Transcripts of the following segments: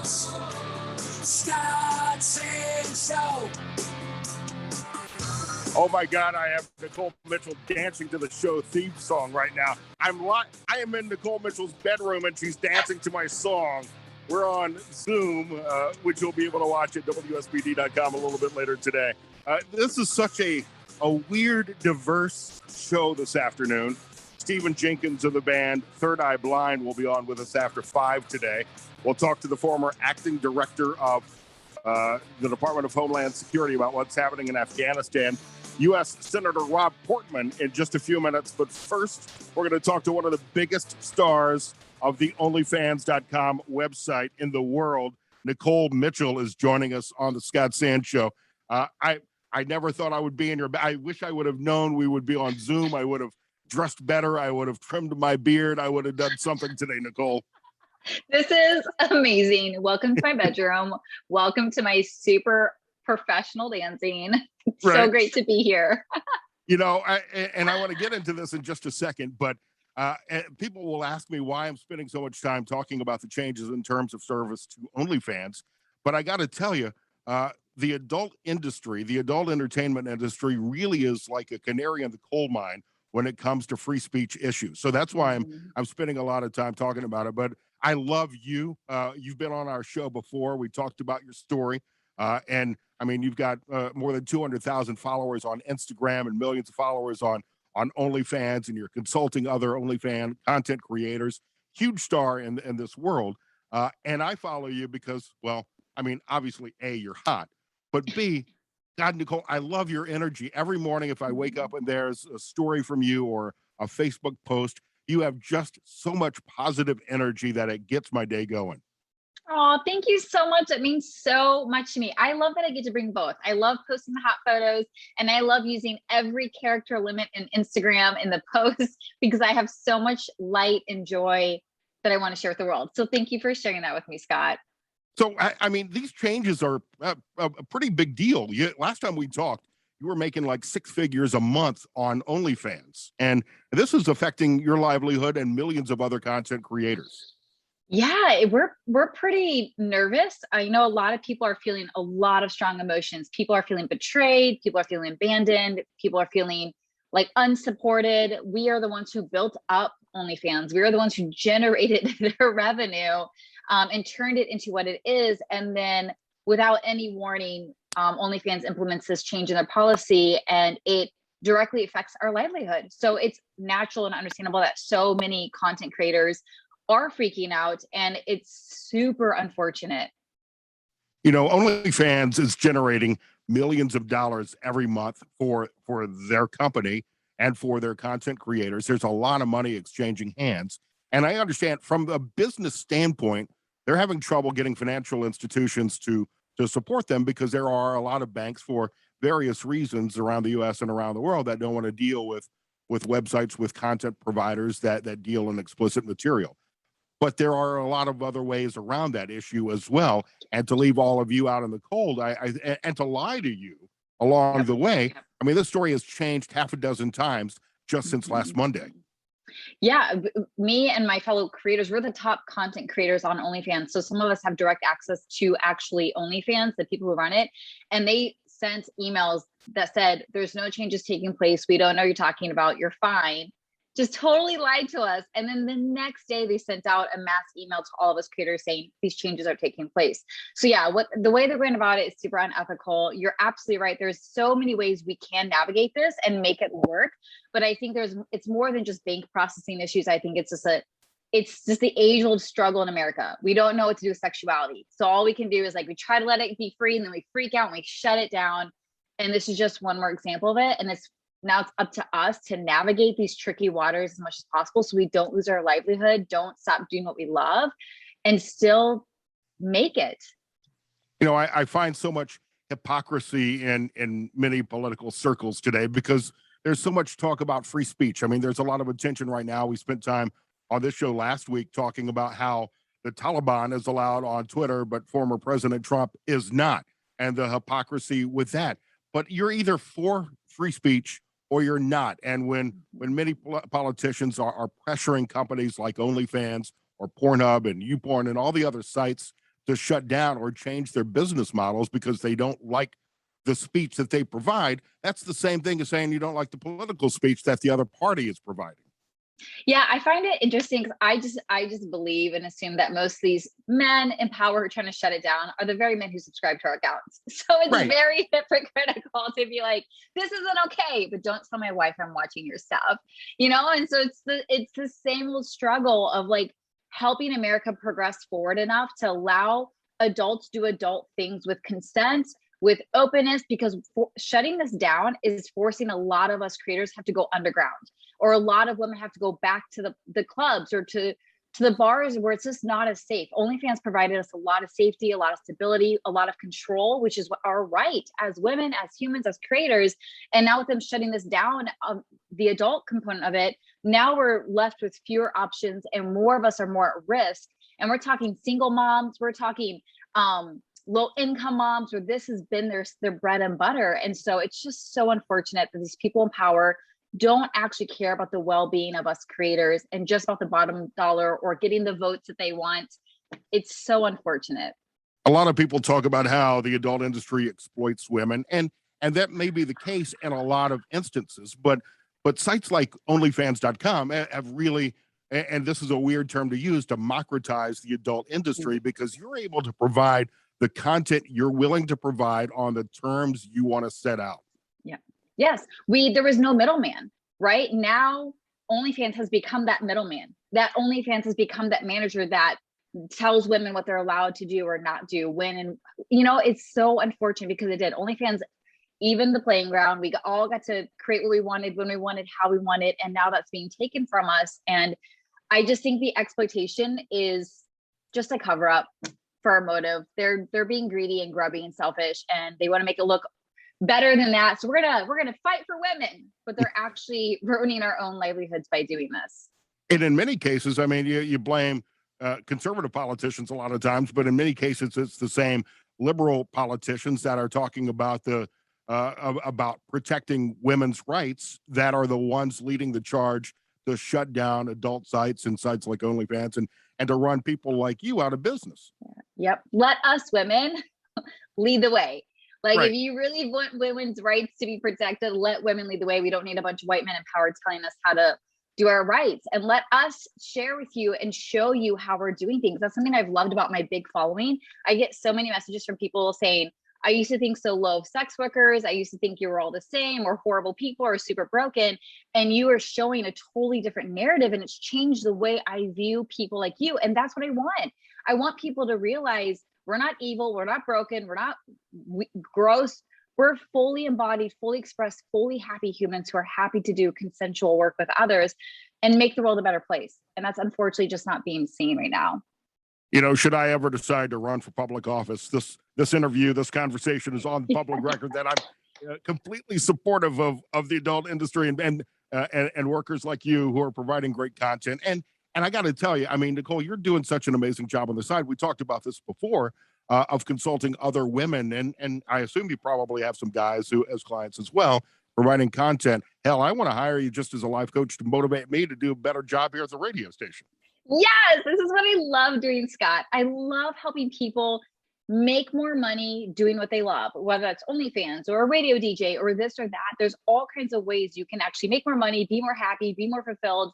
Scott Sand Show. Oh my God, I have Nicole Mitchell dancing to the show theme song right now. I am in Nicole Mitchell's bedroom and she's dancing to my song. We're on Zoom, which you'll be able to watch at WSBD.com a little bit later today. This is such a weird, diverse show this afternoon. Stephen Jenkins of the band Third Eye Blind will be on with us after 5 today. We'll talk to the former acting director of the Department of Homeland Security about what's happening in Afghanistan. U.S. Senator Rob Portman in just a few minutes. But first, we're going to talk to one of the biggest stars of the OnlyFans.com website in the world. Nicole Mitchell is joining us on the Scott Sand Show. I never thought I would be in your... I wish I would have known we would be on Zoom. I would have dressed better. I would have trimmed my beard. I would have done something today, Nicole. This is amazing. Welcome to my bedroom. Welcome to my super professional dancing. It's so great to be here. You know, I want to get into this in just a second, but people will ask me why I'm spending so much time talking about the changes in terms of service to OnlyFans. But I got to tell you, the adult industry, the adult entertainment industry really is like a canary in the coal mine when it comes to free speech issues. So that's why I'm spending a lot of time talking about it. But I love you. You've been on our show before. We talked about your story. And I mean, you've got more than 200,000 followers on Instagram and millions of followers on OnlyFans, and you're consulting other OnlyFans content creators. Huge star in this world. And I follow you because, well, I mean, obviously, A, you're hot, but B, God, Nicole, I love your energy. Every morning, if I wake up and there's a story from you or a Facebook post, you have just so much positive energy that it gets my day going. Oh, thank you so much. It means so much to me. I love that I get to bring both. I love posting the hot photos, and I love using every character limit in Instagram in the posts because I have so much light and joy that I want to share with the world. So thank you for sharing that with me, Scott. So, I mean, these changes are a pretty big deal. Last time we talked, you were making like 6 figures a month on OnlyFans, and this is affecting your livelihood and millions of other content creators. Yeah, we're pretty nervous. I know a lot of people are feeling a lot of strong emotions. People are feeling betrayed. People are feeling abandoned. People are feeling like unsupported. We are the ones who built up OnlyFans. We are the ones who generated their revenue and turned it into what it is. And then without any warning, OnlyFans implements this change in their policy, and it directly affects our livelihood. So it's natural and understandable that so many content creators are freaking out, and it's super unfortunate. You know, OnlyFans is generating millions of dollars every month for their company and for their content creators. There's a lot of money exchanging hands. And I understand from a business standpoint, they're having trouble getting financial institutions to support them because there are a lot of banks for various reasons around the U.S. and around the world that don't want to deal with websites, with content providers that deal in explicit material. But there are a lot of other ways around that issue as well. And to leave all of you out in the cold, and to lie to you along the way. I mean, this story has changed half a dozen times just since last Monday. Yeah, me and my fellow creators, we're the top content creators on OnlyFans. So some of us have direct access to actually OnlyFans, the people who run it. And they sent emails that said, there's no changes taking place. We don't know what you're talking about. You're fine. Just totally lied to us. And then the next day they sent out a mass email to all of us creators saying these changes are taking place. So yeah, the way they're going about it is super unethical. You're absolutely right. There's so many ways we can navigate this and make it work. But I think it's more than just bank processing issues. I think it's just the age-old struggle in America. We don't know what to do with sexuality. So all we can do is like, we try to let it be free and then we freak out and we shut it down. And this is just one more example of it. And now it's up to us to navigate these tricky waters as much as possible so we don't lose our livelihood, don't stop doing what we love, and still make it. You know, I find so much hypocrisy in many political circles today because there's so much talk about free speech. I mean, there's a lot of attention right now. We spent time on this show last week talking about how the Taliban is allowed on Twitter, but former President Trump is not, and the hypocrisy with that. But you're either for free speech or you're not. And when many politicians are pressuring companies like OnlyFans or Pornhub and YouPorn and all the other sites to shut down or change their business models because they don't like the speech that they provide. That's the same thing as saying you don't like the political speech that the other party is providing. Yeah, I find it interesting because I just believe and assume that most of these men in power who are trying to shut it down are the very men who subscribe to our accounts. So it's Right. very hypocritical to be like, this isn't okay, but don't tell my wife I'm watching your stuff, you know? And so it's the same old struggle of like helping America progress forward enough to allow adults do adult things with consent, with openness, because shutting this down is forcing a lot of us creators have to go underground, or a lot of women have to go back to the clubs or to the bars where it's just not as safe. OnlyFans provided us a lot of safety, a lot of stability, a lot of control, which is our right as women, as humans, as creators. And now with them shutting this down, the adult component of it, now we're left with fewer options and more of us are more at risk. And we're talking single moms, we're talking low income moms, where this has been their bread and butter. And so it's just so unfortunate that these people in power don't actually care about the well-being of us creators and just about the bottom dollar or getting the votes that they want. It's so unfortunate. A lot of people talk about how the adult industry exploits women, and that may be the case in a lot of instances, but sites like OnlyFans.com have really, and this is a weird term to use, democratize the adult industry because you're able to provide the content you're willing to provide on the terms you want to set out. Yeah. Yes. There was no middleman, right? Now OnlyFans has become that middleman. That OnlyFans has become that manager that tells women what they're allowed to do or not do when, and it's so unfortunate because it did. OnlyFans, even the playing ground, we all got to create what we wanted, when we wanted, how we wanted, and now that's being taken from us. And I just think the exploitation is just a cover up for our motive. They're being greedy and grubby and selfish, and they want to make it look better than that. So we're gonna fight for women, but they're actually ruining our own livelihoods by doing this. And in many cases, I mean, you blame conservative politicians a lot of times, but in many cases, it's the same liberal politicians that are talking about about protecting women's rights that are the ones leading the charge to shut down adult sites and sites like OnlyFans and to run people like you out of business. Yep. Let us women lead the way. Like, right. If you really want women's rights to be protected, let women lead the way. We don't need a bunch of white men in power telling us how to do our rights, and let us share with you and show you how we're doing things. That's something I've loved about my big following. I get so many messages from people saying, I used to think so low of sex workers. I used to think you were all the same, or horrible people, or super broken. And you are showing a totally different narrative, and it's changed the way I view people like you. And that's what I want. I want people to realize we're not evil, we're not broken, we're not gross. We're fully embodied, fully expressed, fully happy humans who are happy to do consensual work with others and make the world a better place. And that's unfortunately just not being seen right now. Should I ever decide to run for public office, this interview, this conversation is on the public record that I'm completely supportive of the adult industry and workers like you who are providing great content. And I got to tell you, I mean, Nicole, you're doing such an amazing job on the side. We talked about this before of consulting other women, and I assume you probably have some guys who as clients as well, providing content. Hell, I want to hire you just as a life coach to motivate me to do a better job here at the radio station. Yes, this is what I love doing, Scott. I love helping people make more money doing what they love, whether that's OnlyFans or a radio DJ or this or that. There's all kinds of ways you can actually make more money, be more happy, be more fulfilled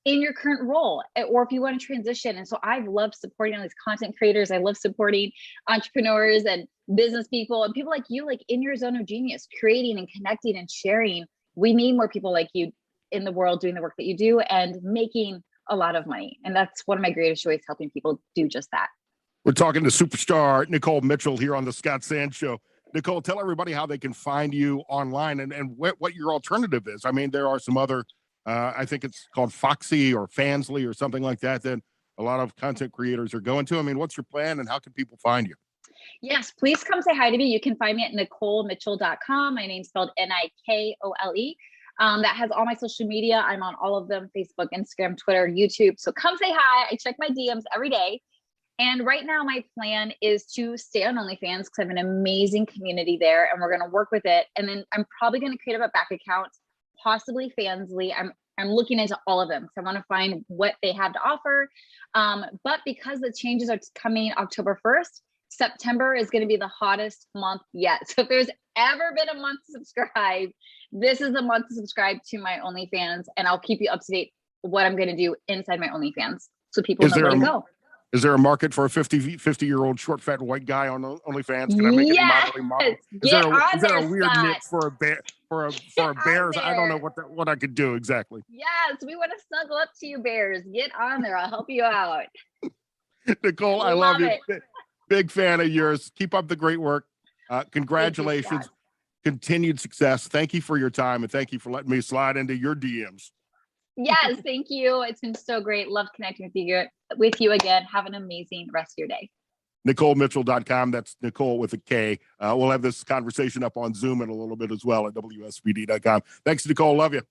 in your current role, or if you want to transition. And so I've loved supporting all these content creators. I love supporting entrepreneurs and business people and people like you, like in your zone of genius, creating and connecting and sharing. We need more people like you in the world doing the work that you do and making a lot of money. And that's one of my greatest joys, helping people do just that. We're talking to superstar Nicole Mitchell here on the Scott Sands Show. Nicole, tell everybody how they can find you online and what your alternative is. I mean, there are some other, I think it's called Foxy or Fansly or something like that a lot of content creators are going to. I mean, what's your plan and how can people find you? Yes, please come say hi to me. You can find me at NicoleMitchell.com. My name's spelled Nikole. That has all my social media. I'm on all of them: Facebook, Instagram, Twitter, YouTube. So come say hi. I check my DMs every day. And right now my plan is to stay on OnlyFans because I have an amazing community there and we're going to work with it. And then I'm probably going to create a back account, possibly Fansly. I'm I'm looking into all of them because I want to find what they have to offer. But because the changes are coming October 1st, September is going to be the hottest month yet. So if there's ever been a month to subscribe, this is the month to subscribe to my OnlyFans, and I'll keep you up to date what I'm going to do inside my OnlyFans so people know where to go. Is there a market for a 50-year-old short, fat, white guy on OnlyFans? Can I make any modeling model? Is there a weird niche for a bear? For bears? I don't know what I could do exactly. Yes, we want to snuggle up to you, bears. Get on there. I'll help you out. Nicole, I love you. Big fan of yours. Keep up the great work. Congratulations. Continued success. Thank you for your time, and thank you for letting me slide into your DMs. Yes, thank you. It's been so great. Love connecting with you again. Have an amazing rest of your day. NicoleMitchell.com. That's Nicole with a K. We'll have this conversation up on Zoom in a little bit as well at WSBD.com. Thanks, Nicole. Love you.